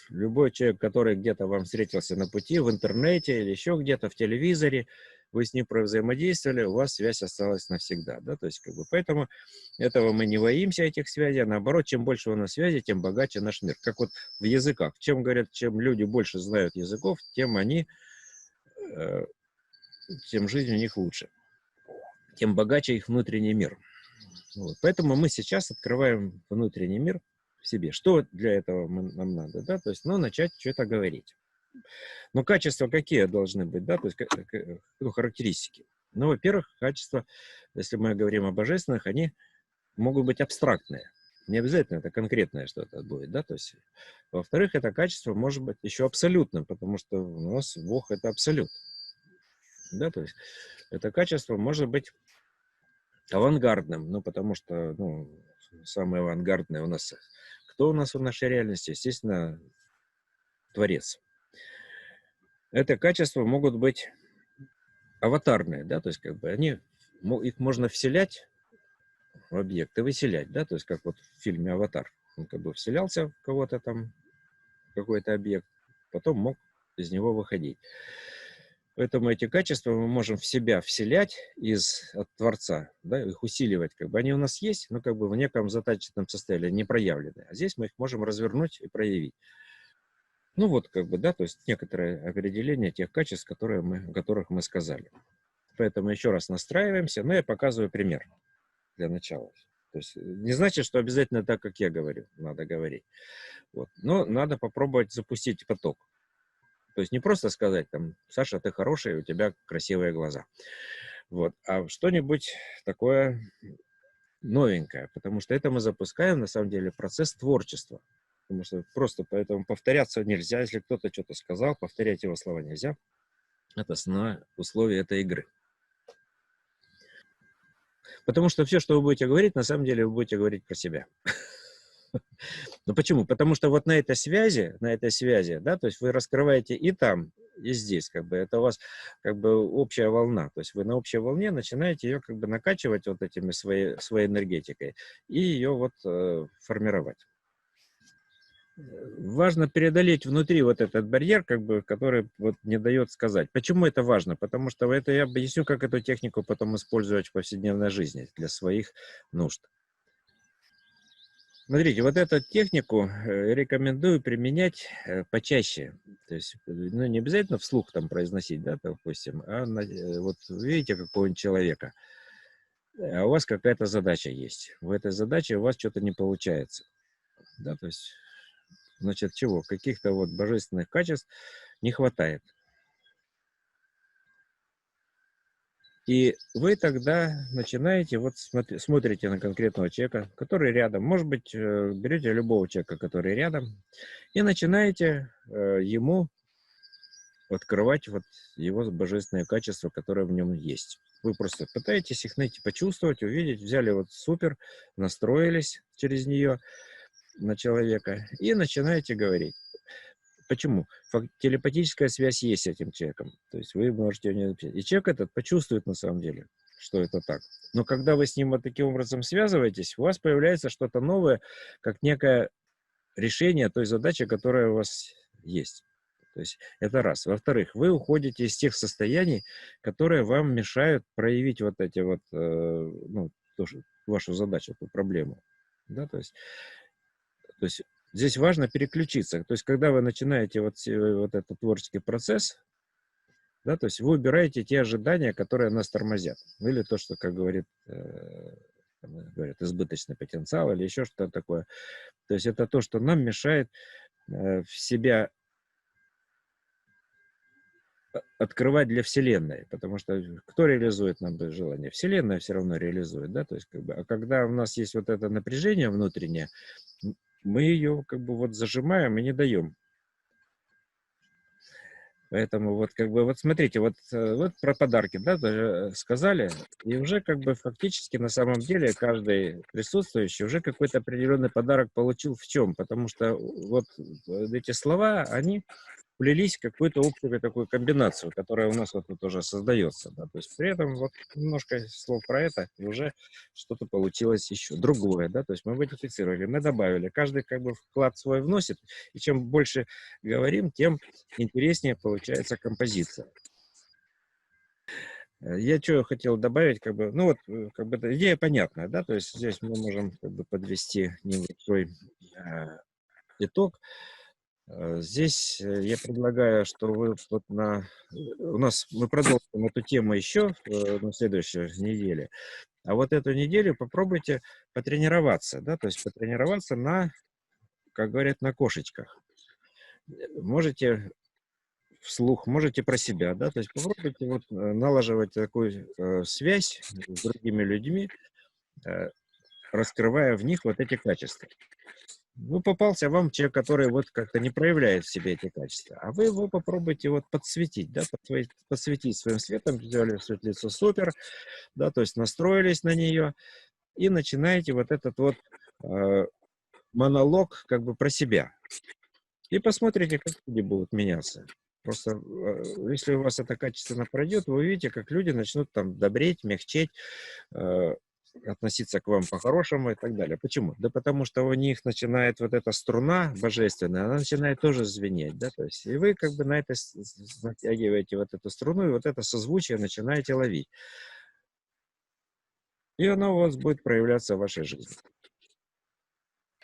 любой человек, который где-то вам встретился на пути, в интернете или еще где-то в телевизоре, вы с ним взаимодействовали, у вас связь осталась навсегда, да, то есть, как бы, поэтому этого мы не боимся, этих связей, а наоборот, чем больше у нас связей, тем богаче наш мир. Как вот в языках, чем, говорят, чем люди больше знают языков, тем они, э, тем жизнь у них лучше, тем богаче их внутренний мир. Вот. Поэтому мы сейчас открываем внутренний мир в себе. Что для этого нам надо, да, то есть, ну, начать что-то говорить. Но качества какие должны быть, да, то есть, ну, характеристики. Ну, во-первых, качества, если мы говорим о божественных, они могут быть абстрактные. Не обязательно это конкретное что-то будет, да, то есть, во-вторых, это качество может быть еще абсолютным, потому что у нас Бог — это абсолют, да, то есть, это качество может быть авангардным, ну, потому что, ну, самое авангардное у нас, кто у нас в нашей реальности? Естественно, Творец. Это качества могут быть аватарные, да, то есть, как бы, их можно вселять в объект и выселять, да, то есть, как вот в фильме «Аватар». Он как бы вселялся в кого-то там, в какой-то объект, потом мог из него выходить. Поэтому эти качества мы можем в себя вселять от Творца, да, их усиливать, как бы они у нас есть, но как бы в неком затаченном состоянии, не проявлены. А здесь мы их можем развернуть и проявить. Ну вот, как бы, да, то есть некоторое определение тех качеств, о которых мы сказали. Поэтому еще раз настраиваемся, но я показываю пример для начала. То есть не значит, что обязательно так, как я говорю, надо говорить. Вот. Но надо попробовать запустить поток. То есть не просто сказать, там, Саша, ты хороший, у тебя красивые глаза. Вот. А что-нибудь такое новенькое, потому что это мы запускаем, на самом деле, процесс творчества. Потому что просто поэтому повторяться нельзя. Если кто-то что-то сказал, повторять его слова нельзя. Это основное условие этой игры. Потому что все, что вы будете говорить, на самом деле вы будете говорить про себя. Ну почему? Потому что вот на этой связи, да, то есть вы раскрываете и там, и здесь, как бы, это у вас как бы общая волна. То есть вы на общей волне начинаете ее как бы накачивать вот этими своей энергетикой и ее вот формировать. Важно преодолеть внутри вот этот барьер, как бы, который вот не дает сказать. Почему это важно? Потому что это я объясню, как эту технику потом использовать в повседневной жизни для своих нужд. Смотрите, вот эту технику рекомендую применять почаще. То есть, ну, не обязательно вслух там произносить, да, допустим, вот видите какого-нибудь человека, а у вас какая-то задача есть. В этой задаче у вас что-то не получается. Да, то есть, значит, чего? Каких-то вот божественных качеств не хватает. И вы тогда начинаете, вот смотрите на конкретного человека, который рядом. Может быть, берете любого человека, который рядом, и начинаете ему открывать вот его божественные качества, которые в нем есть. Вы просто пытаетесь их найти, почувствовать, увидеть, взяли вот супер, настроились через нее на человека и начинаете говорить. Почему? Телепатическая связь есть с этим человеком. То есть вы можете... И человек этот почувствует на самом деле, что это так. Но когда вы с ним вот таким образом связываетесь, у вас появляется что-то новое, как некое решение той задачи, которая у вас есть. То есть это раз. Во-вторых, вы уходите из тех состояний, которые вам мешают проявить вот эти вот, ну, тоже вашу задачу, эту проблему. Да, то есть здесь важно переключиться. То есть когда вы начинаете вот этот творческий процесс, да, то есть вы убираете те ожидания, которые нас тормозят. Или то, что, как говорят, избыточный потенциал, или еще что-то такое. То есть это то, что нам мешает в себя открывать для Вселенной, потому что кто реализует нам желание? Вселенная все равно реализует, да, то есть как бы, а когда у нас есть вот это напряжение внутреннее, мы ее как бы вот зажимаем и не даем. Поэтому вот как бы вот смотрите, вот про подарки, да, даже сказали, и уже как бы фактически на самом деле каждый присутствующий уже какой-то определенный подарок получил в чем, потому что вот эти слова, они плелись в какую-то общую такую комбинацию, которая у нас вот тут уже создается. Да? То есть при этом вот немножко слов про это, и уже что-то получилось еще другое. Да? То есть мы модифицировали, мы добавили. Каждый как бы вклад свой вносит, и чем больше говорим, тем интереснее получается композиция. Я что хотел добавить, как бы, ну вот, как бы идея понятная, да, то есть здесь мы можем как бы подвести небольшой итог. Здесь я предлагаю, что вы вот у нас мы продолжим эту тему еще на следующей неделе, а вот эту неделю попробуйте потренироваться, да, то есть потренироваться на, как говорят, на кошечках. Можете вслух, можете про себя, да, то есть попробуйте вот налаживать такую связь с другими людьми, э, раскрывая в них вот эти качества. Ну, попался вам человек, который вот как-то не проявляет в себе эти качества, а вы его попробуйте вот подсветить, да, подсветить своим светом, сделали светлицу супер, да, то есть настроились на нее и начинаете вот этот вот э, монолог как бы про себя. И посмотрите, как люди будут меняться. Просто если у вас это качественно пройдет, вы увидите, как люди начнут там добреть, мягчеть, э, относиться к вам по-хорошему и так далее. Почему? Да потому что у них начинает вот эта струна божественная, она начинает тоже звенеть, да, то есть, и вы как бы на это натягиваете вот эту струну, и вот это созвучие начинаете ловить. И оно у вас будет проявляться в вашей жизни.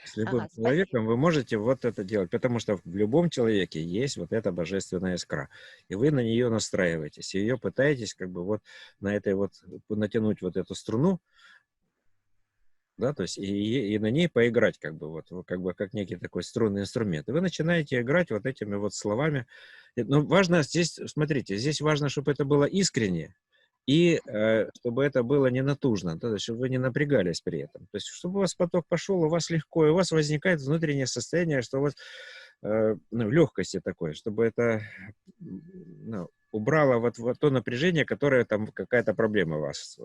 С любым Ага, спасибо. человеком вы можете вот это делать, потому что в любом человеке есть вот эта божественная искра, и вы на нее настраиваетесь, и ее пытаетесь как бы вот на этой вот натянуть вот эту струну, да, то есть и на ней поиграть как бы вот как бы как некий такой струнный инструмент. И вы начинаете играть вот этими вот словами. Но важно здесь, смотрите, здесь важно, чтобы это было искренне, и чтобы это было не натужно, да, то есть чтобы вы не напрягались при этом. То есть чтобы у вас поток пошел, у вас легко, и у вас возникает внутреннее состояние, что у вас ну, легкости такой, чтобы это ну, убрало вот то напряжение, которое там какая-то проблема вас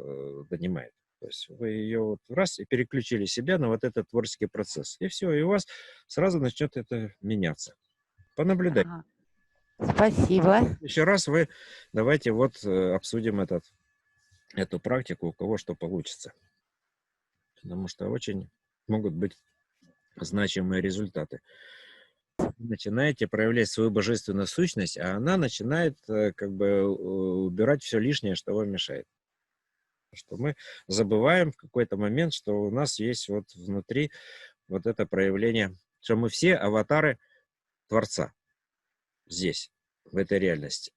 донимает. То есть вы ее вот раз и переключили себя на вот этот творческий процесс. И все, и у вас сразу начнет это меняться. Понаблюдайте. Ага, спасибо. Еще раз вы давайте вот обсудим эту практику, у кого что получится. Потому что очень могут быть значимые результаты. Вы начинаете проявлять свою божественную сущность, а она начинает как бы убирать все лишнее, что вам мешает. Что мы забываем в какой-то момент, что у нас есть вот внутри вот это проявление, что мы все аватары Творца здесь, в этой реальности.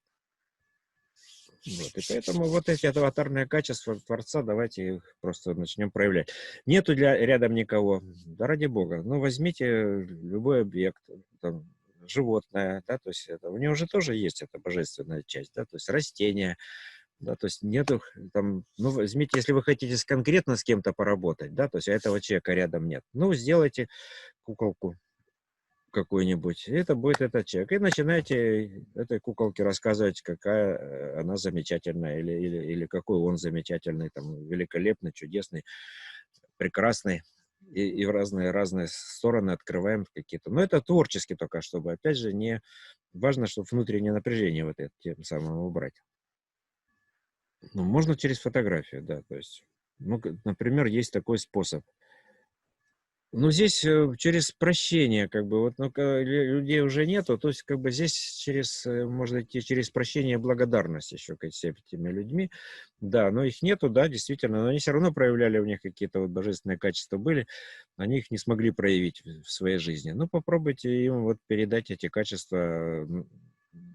Вот. И поэтому вот эти аватарные качества Творца, давайте их просто начнем проявлять. Нету рядом никого, да ради Бога. Ну, возьмите любой объект, там, животное, да, то есть это, у него же тоже есть эта божественная часть, да, то есть растения, да, то есть нету там, ну, возьмите, если вы хотите конкретно с кем-то поработать, да, то есть этого человека рядом нет, ну, сделайте куколку какой-нибудь, и это будет этот человек. И начинаете этой куколке рассказывать, какая она замечательная, или какой он замечательный, там, великолепный, чудесный, прекрасный. И в разные стороны открываем какие-то. Но это творчески только, чтобы, опять же, не важно, чтобы внутреннее напряжение вот это тем самым убрать. Ну, можно через фотографию, да, то есть, ну, например, есть такой способ. Ну, здесь через прощение, как бы, вот, ну, людей уже нету, то есть, как бы, здесь можно идти через прощение и благодарность еще к этими людьми, да, но их нету, да, действительно, но они все равно проявляли у них какие-то вот божественные качества были, они их не смогли проявить в своей жизни. Ну, попробуйте им вот передать эти качества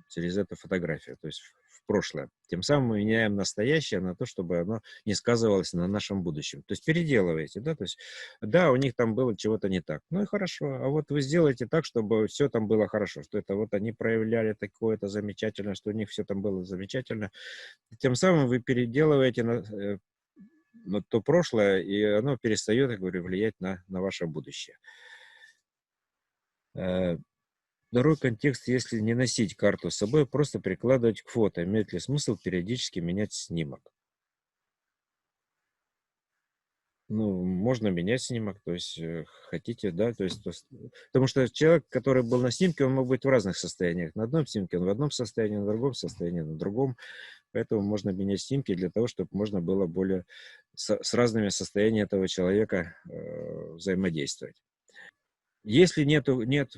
через эту фотографию, то есть в прошлое. Тем самым мы меняем настоящее на то, чтобы оно не сказывалось на нашем будущем. То есть переделываете, да, то есть да, у них там было чего-то не так. Ну и хорошо. А вот вы сделаете так, чтобы все там было хорошо, что это вот они проявляли такое-то замечательное, что у них все там было замечательно. И тем самым вы переделываете на то прошлое, и оно перестает, я говорю, влиять на ваше будущее. Э, Второй контекст, если не носить карту с собой, просто прикладывать к фото. Имеет ли смысл периодически менять снимок? Ну, можно менять снимок, то есть хотите, да, потому что человек, который был на снимке, он мог быть в разных состояниях. На одном снимке он в одном состоянии, на другом состоянии, на другом. Поэтому можно менять снимки для того, чтобы можно было более с разными состояниями этого человека взаимодействовать. Если нет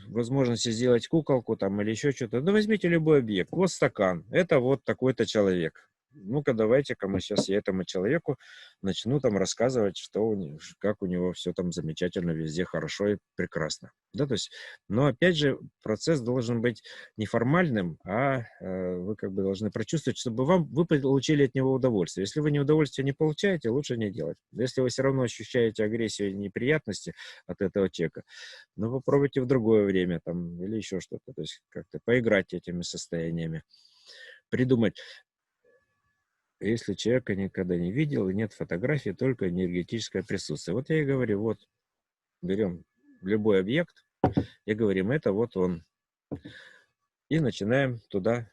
возможности сделать куколку там или еще что-то, ну возьмите любой объект. Вот стакан, это вот такой-то человек. ну-ка, давайте-ка мы сейчас я этому человеку начну там рассказывать, как у него все там замечательно, везде хорошо и прекрасно. Да, то есть, но опять же, процесс должен быть не формальным, а вы как бы должны прочувствовать, чтобы вы получили от него удовольствие. Если вы удовольствие не получаете, лучше не делать. Если вы все равно ощущаете агрессию и неприятности от этого человека, ну, попробуйте в другое время там или еще что-то. То есть как-то поиграть этими состояниями, придумать. Если человека никогда не видел и нет фотографии, только энергетическое присутствие. Вот я и говорю, вот берем любой объект и говорим, это вот он. И начинаем туда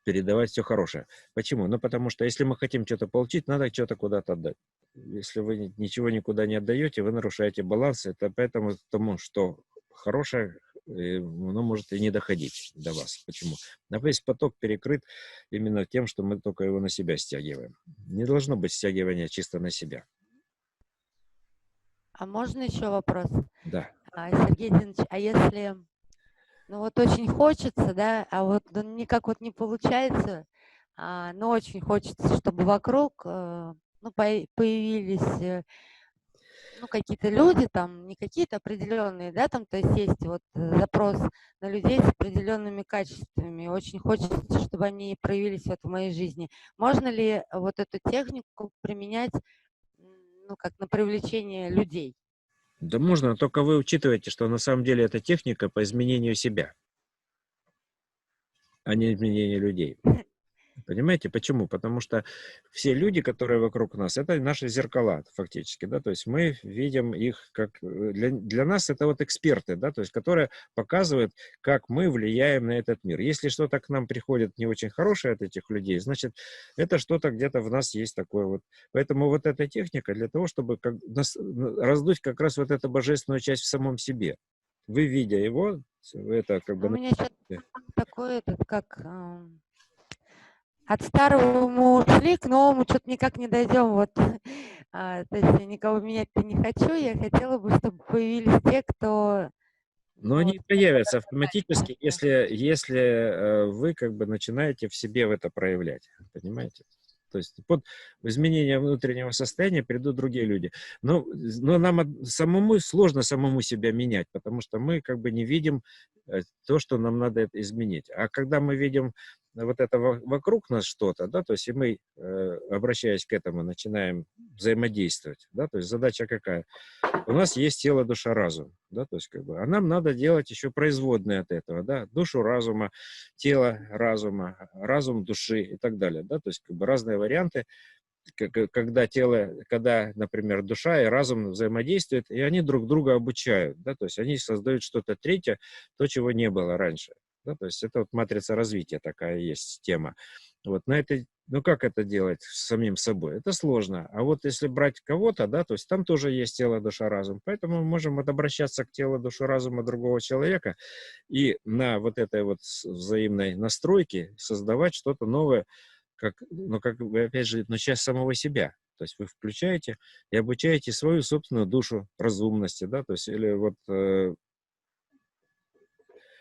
передавать все хорошее. Почему? Ну, потому что если мы хотим что-то получить, надо что-то куда-то отдать. Если вы ничего никуда не отдаете, вы нарушаете баланс. Это поэтому тому, что хорошее, оно может и не доходить до вас. Почему? А весь поток перекрыт именно тем, что мы только его на себя стягиваем. Не должно быть стягивания чисто на себя. А можно еще вопрос? Да. Сергей Дмитриевич, а если, ну вот очень хочется, да, а вот ну, никак вот не получается, но очень хочется, чтобы вокруг, ну, появились, ну, какие-то люди там, не какие-то определенные, да, там, то есть есть вот запрос на людей с определенными качествами. Очень хочется, чтобы они проявились вот в моей жизни. Можно ли вот эту технику применять, ну, как на привлечение людей? Да можно, только вы учитываете, что на самом деле это техника по изменению себя, а не изменению людей. Понимаете, почему? Потому что все люди, которые вокруг нас, это наши зеркала, фактически, да, то есть мы видим их как, для нас это вот эксперты, да, то есть которые показывают, как мы влияем на этот мир. Если что-то к нам приходит не очень хорошее от этих людей, значит, это что-то где-то в нас есть такое вот. Поэтому вот эта техника для того, чтобы раздуть как раз вот эту божественную часть в самом себе. Вы, видя его, это как У бы... меня сейчас такой этот, как от старого мы ушли, к новому что-то никак не дойдем. Вот, то есть я никого менять-то не хочу. Я хотела бы, чтобы появились те, кто, Но ну вот, они появятся автоматически, если вы как бы начинаете в себе это проявлять. Понимаете? То есть под изменение внутреннего состояния придут другие люди. Но нам самому сложно самому себя менять, потому что мы как бы не видим то, что нам надо это изменить. А когда мы видим вот это вокруг нас что-то, да, то есть и мы, обращаясь к этому, начинаем взаимодействовать, да, то есть задача какая? У нас есть тело, душа, разум, да, то есть как бы, а нам надо делать еще производные от этого, да, душу разума, тело разума, разум души и так далее, да, то есть как бы разные варианты, когда, например, душа и разум взаимодействуют, и они друг друга обучают, да, то есть они создают что-то третье, то, чего не было раньше, да, то есть это вот матрица развития такая есть тема. Вот на этой, ну как это делать с самим собой? Это сложно. А вот если брать кого-то, да, то есть там тоже есть тело, душа, разум. Поэтому мы можем вот обращаться к телу, душу, разума другого человека и на вот этой вот взаимной настройке создавать что-то новое, как бы, опять же, но часть самого себя. То есть вы включаете и обучаете свою собственную душу разумности, да, то есть или вот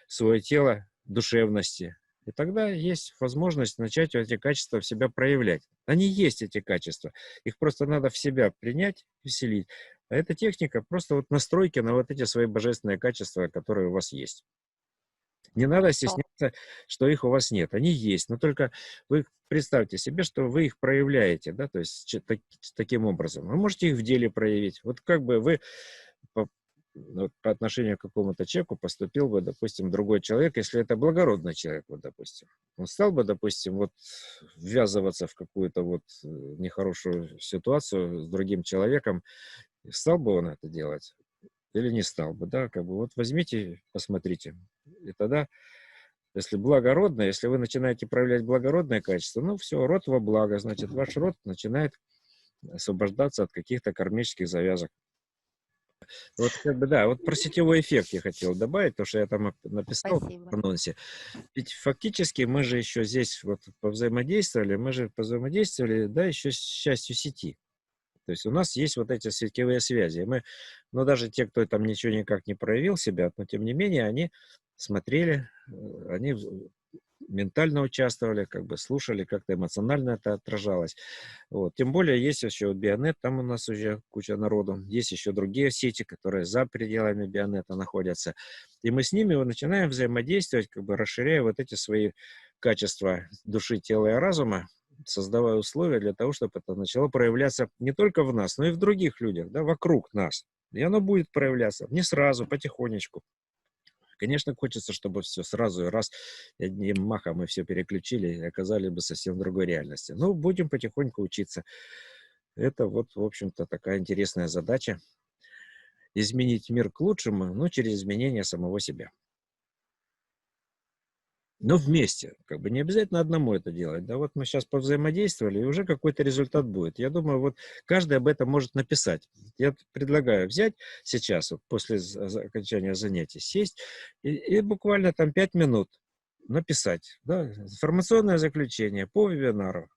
свое тело душевности. И тогда есть возможность начать эти качества в себя проявлять. Они есть, эти качества. Их просто надо в себя принять, вселить. А эта техника просто вот настройки на вот эти свои божественные качества, которые у вас есть. Не надо хорошо. стесняться, что их у вас нет. Они есть, но только вы представьте себе, что вы их проявляете, да, то есть таким образом. Вы можете их в деле проявить. Вот как бы вы по, вот по отношению к какому-то человеку поступил бы, допустим, другой человек, если это благородный человек, вот, допустим. Он стал бы, допустим, вот ввязываться в какую-то вот нехорошую ситуацию с другим человеком, и стал бы он это делать или не стал бы, да, как бы вот возьмите, посмотрите. И тогда, если благородно, если вы начинаете проявлять благородное качество, ну все, род во благо, значит, ваш род начинает освобождаться от каких-то кармических завязок. Вот как бы, да, вот про сетевой эффект я хотел добавить, то, что я там написал Спасибо. в анонсе. Ведь фактически мы же еще здесь вот повзаимодействовали, да, еще с частью сети. То есть у нас есть вот эти сетевые связи. Ну, даже те, кто там ничего никак не проявил себя, но тем не менее они смотрели, они ментально участвовали, как бы слушали, как-то эмоционально это отражалось. Вот. Тем более есть еще вот Бионет, там у нас уже куча народу. Есть еще другие сети, которые за пределами Бионета находятся. И мы с ними вот начинаем взаимодействовать, как бы расширяя вот эти свои качества души, тела и разума, создавая условия для того, чтобы это начало проявляться не только в нас, но и в других людях, да, вокруг нас. И оно будет проявляться не сразу, потихонечку. Конечно, хочется, чтобы все сразу и раз, и одним махом мы все переключили и оказались бы совсем в другой реальности. Но будем потихоньку учиться. Это вот, в общем-то, такая интересная задача. Изменить мир к лучшему, но через изменение самого себя. Но вместе, как бы не обязательно одному это делать. Да, вот мы сейчас повзаимодействовали, и уже какой-то результат будет. Я думаю, вот каждый об этом может написать. Я предлагаю взять сейчас, вот после окончания занятий, сесть и буквально там 5 минут написать, да, информационное заключение по вебинару,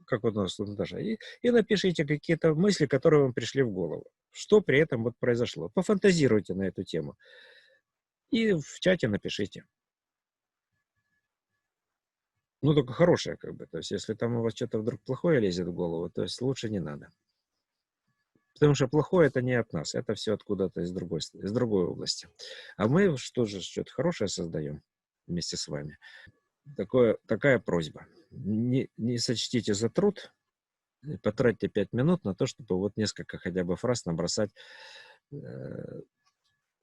как вот у нас тут даже, и напишите какие-то мысли, которые вам пришли в голову. Что при этом вот произошло. Пофантазируйте на эту тему. И в чате напишите. Ну, только хорошее, как бы. То есть, если там у вас что-то вдруг плохое лезет в голову, то есть лучше не надо. Потому что плохое это не от нас, это все откуда-то из другой области. А мы что же, что-то хорошее создаем вместе с вами. Такая просьба. Не сочтите за труд, потратьте 5 минут на то, чтобы вот несколько хотя бы фраз набросать.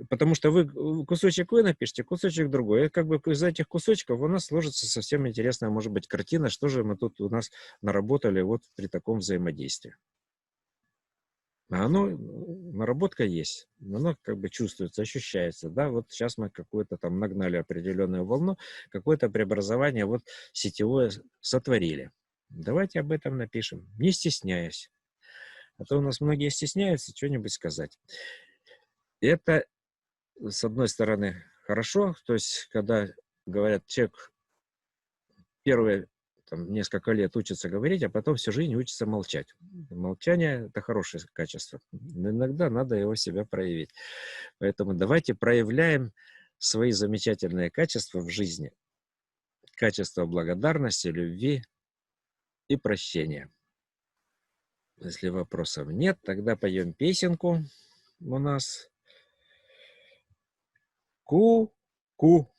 Потому что вы кусочек вы напишите, кусочек другой. И как бы из этих кусочков у нас сложится совсем интересная, может быть, картина, что же мы тут у нас наработали вот при таком взаимодействии. А оно, наработка есть, оно как бы чувствуется, ощущается, да, вот сейчас мы какую-то там нагнали определенную волну, какое-то преобразование вот сетевое сотворили. Давайте об этом напишем, не стесняясь. А то у нас многие стесняются что-нибудь сказать. Это, с одной стороны, хорошо, то есть, когда говорят, человек первые там, несколько лет учится говорить, а потом всю жизнь учится молчать. Молчание – это хорошее качество. Но иногда надо его себя проявить. Поэтому давайте проявляем свои замечательные качества в жизни. Качество благодарности, любви и прощения. Если вопросов нет, тогда поем песенку у нас. Ку-ку.